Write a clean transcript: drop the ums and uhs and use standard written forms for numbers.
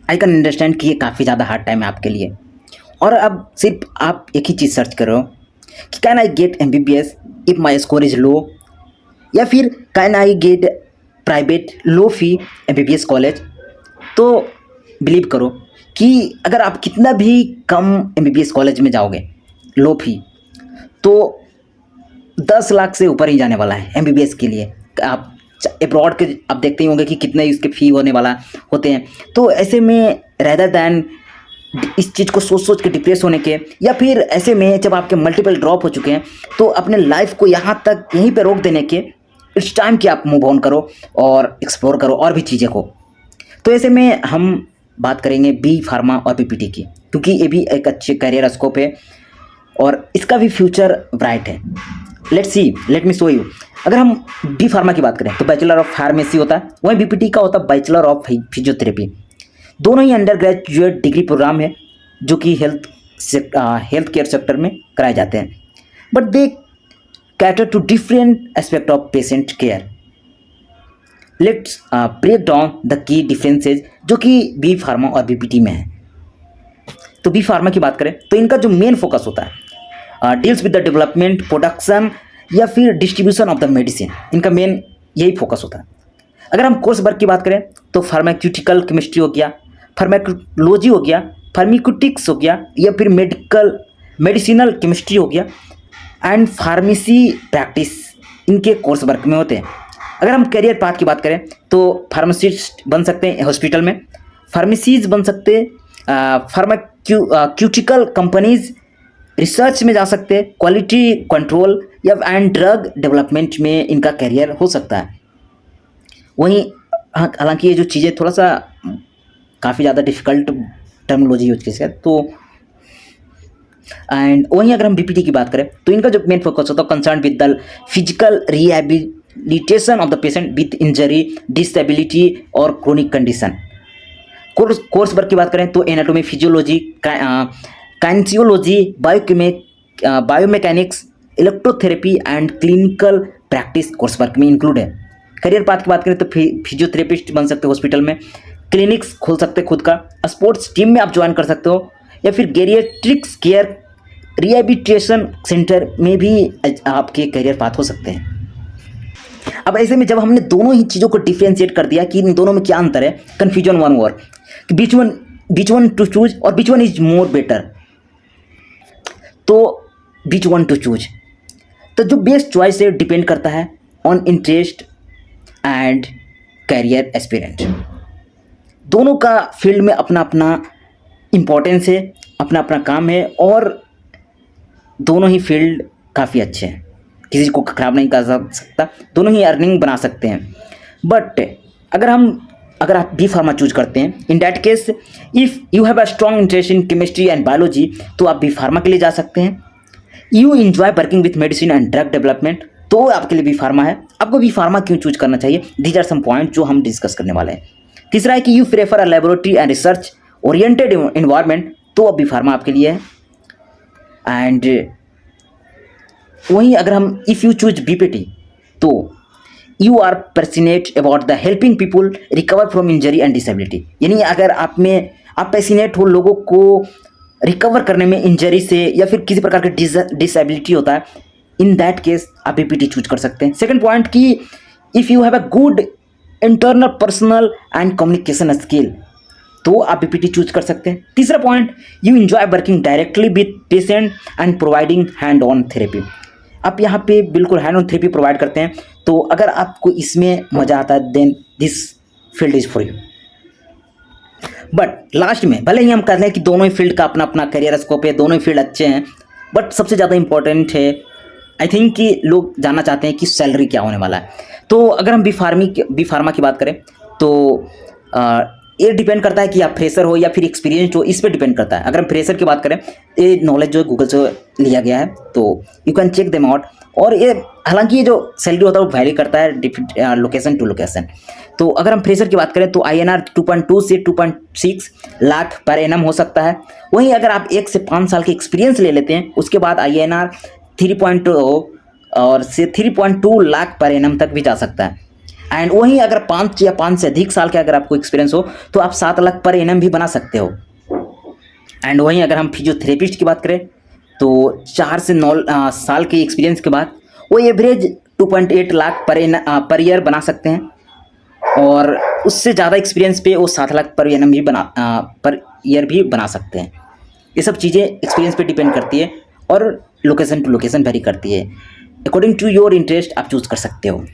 I can understand कि ये काफ़ी ज़्यादा हार्ड टाइम है आपके लिए। और अब सिर्फ आप एक ही चीज़ सर्च कर रहे हो कि can I get MBBS if my score is low, या फिर can I get private low fee MBBS college. तो बिलीव करो कि अगर आप कितना भी कम MBBS कॉलेज में जाओगे लो फी, तो 10 लाख से ऊपर ही जाने वाला है MBBS के लिए। आप अब्रॉड के आप देखते ही होंगे कि कितने इसके फ़ी होने वाला होते हैं। तो ऐसे में रेदर दैन इस चीज़ को सोच सोच के डिप्रेस होने के, या फिर ऐसे में जब आपके मल्टीपल ड्रॉप हो चुके हैं तो अपने लाइफ को यहाँ तक यहीं पे रोक देने के, इट्स टाइम कि आप मूव ऑन करो और एक्सप्लोर करो और भी चीज़ें को। तो ऐसे में हम बात करेंगे बी फार्मा और PPT की, क्योंकि ये भी एक अच्छे करियर स्कोप है और इसका भी फ्यूचर ब्राइट है। Let me show you. अगर हम बी फार्मा की बात करें तो बैचलर ऑफ फार्मेसी होता है, वहीं BPT का होता है बैचलर ऑफ फिजियोथेरेपी। दोनों ही अंडर ग्रेजुएट डिग्री प्रोग्राम है जो कि हेल्थ केयर सेक्टर में कराए जाते हैं, but they cater to different aspect of patient care. Let's break down the key differences जो कि बी फार्मा और BPT में है। तो बी फार्मा की बात करें तो इनका जो मेन फोकस होता है deals with the development, production या फिर डिस्ट्रीब्यूशन ऑफ द मेडिसिन, इनका मेन यही फोकस होता है। अगर हम कोर्स वर्क की बात करें तो फार्माक्यूटिकल केमिस्ट्री हो गया, फार्माकोलॉजी हो गया, फार्माक्यूटिक्स हो गया, या फिर मेडिसिनल केमिस्ट्री हो गया, एंड फार्मेसी प्रैक्टिस इनके कोर्स वर्क में होते हैं। अगर हम करियर पाथ की बात करें तो फार्मासिस्ट बन सकते हैं हॉस्पिटल में, फार्मेसीज बन सकते हैं, फार्माक्यूटिकल कंपनीज रिसर्च में जा सकते हैं, क्वालिटी कंट्रोल या एंड ड्रग डेवलपमेंट में इनका करियर हो सकता है। वहीं हालांकि ये जो चीज़ें थोड़ा सा काफ़ी ज़्यादा डिफ़िकल्ट टर्मिनोलॉजी यूज की है, तो एंड वहीं अगर हम BPT की बात करें तो इनका जो मेन फोकस होता है concern with the physical rehabilitation of the patient with injury, disability और क्रोनिक कंडीशन। कोर्स वर्क की बात करें तो anatomy, physiology, kinesiology, biomechanics, electrotherapy and clinical practice course work में इंक्लूड है। करियर पाथ की बात करें तो फिजियोथेरेपिस्ट बन सकते हो हॉस्पिटल में, क्लिनिक्स खोल सकते खुद का, स्पोर्ट्स टीम में आप ज्वाइन कर सकते हो, या फिर गेरिएट्रिक्स केयर रिहेबिलिटेशन सेंटर में भी आपके करियर पाथ हो सकते हैं। अब ऐसे में जब हमने दोनों ही चीज़ों को डिफ्रेंशिएट कर दिया कि इन दोनों में क्या अंतर है, कन्फ्यूजन वन ओवर कि बीच वन टू चूज और बीच वन इज मोर बेटर, तो बीच वन टू चूज। तो जो बेस्ट चॉइस है डिपेंड करता है on interest and career aspirant. दोनों का फील्ड में अपना अपना इम्पोर्टेंस है, अपना अपना काम है, और दोनों ही फील्ड काफ़ी अच्छे हैं, किसी को खराब नहीं कर सकता, दोनों ही अर्निंग बना सकते हैं। बट अगर आप बी फार्मा चूज करते हैं, in that case if you have a strong interest in chemistry and biology तो आप बी फार्मा के लिए जा सकते हैं। You enjoy working with medicine and drug development तो आपके लिए बी फार्मा है। आपको बी फार्मा क्यों चूज करना चाहिए, दीज आर सम पॉइंट जो हम डिस्कस करने वाले हैं। तीसरा है कि you prefer a laboratory and research oriented environment तो अब बी फार्मा आपके लिए है। एंड वहीं अगर हम इफ़ यू चूज BPT तो you are passionate about the helping people recover from injury and disability, यानी अगर आप पैशनेट हो लोगों को रिकवर करने में इंजरी से या फिर किसी प्रकार का डिसेबिलिटी होता है, इन दैट केस आप BPT चूज कर सकते हैं। सेकंड पॉइंट कि if you have a good internal personal and communication skill तो आप BPT चूज कर सकते हैं। तीसरा point, you enjoy working directly with patient and providing hand on therapy, आप यहाँ पे बिल्कुल हैंड ऑन थेरेपी प्रोवाइड करते हैं। तो अगर आपको इसमें मज़ा आता है then this field is for you. But last में भले ही हम कहते हैं कि दोनों ही फील्ड का अपना अपना करियर स्कोप है, दोनों ही फील्ड अच्छे हैं, बट सबसे ज़्यादा इंपॉर्टेंट है आई थिंक कि लोग जानना चाहते हैं कि सैलरी क्या होने वाला है। तो अगर हम बी फार्मा की बात करें तो ये डिपेंड करता है कि आप फ्रेशर हो या फिर एक्सपीरियंस्ड हो, इस पर डिपेंड करता है। अगर हम फ्रेशर की बात करें, ये नॉलेज जो है गूगल से लिया गया है, तो you can check them out. और ये हालांकि ये जो सैलरी होता है वो वैरी करता है लोकेशन टू लोकेशन। तो अगर हम फ्रेशर की बात करें तो INR 2.2 से 2.6 लाख पर एनम हो सकता है। वहीं अगर आप 1 से 5 साल के एक्सपीरियंस ले लेते हैं उसके बाद INR 3.2 और से 3.2 लाख पर एनम तक भी जा सकता है। एंड वहीं अगर 5 या 5 से अधिक साल के अगर आपको एक्सपीरियंस हो तो आप 7 लाख पर एनम भी बना सकते हो। एंड वहीं अगर हम फिजियोथेरेपिस्ट की बात करें तो 4 से 9 साल के एक्सपीरियंस के बाद वो एवरेज 2.8 लाख पर ईयर बना सकते हैं, और उससे ज़्यादा एक्सपीरियंस पे वो 7 लाख पर एनम भी पर ईयर भी बना सकते हैं। ये सब चीज़ें एक्सपीरियंस पे डिपेंड करती है और लोकेशन टू लोकेशन वेरी करती है। अकॉर्डिंग टू योर इंटरेस्ट आप चूज़ कर सकते हो।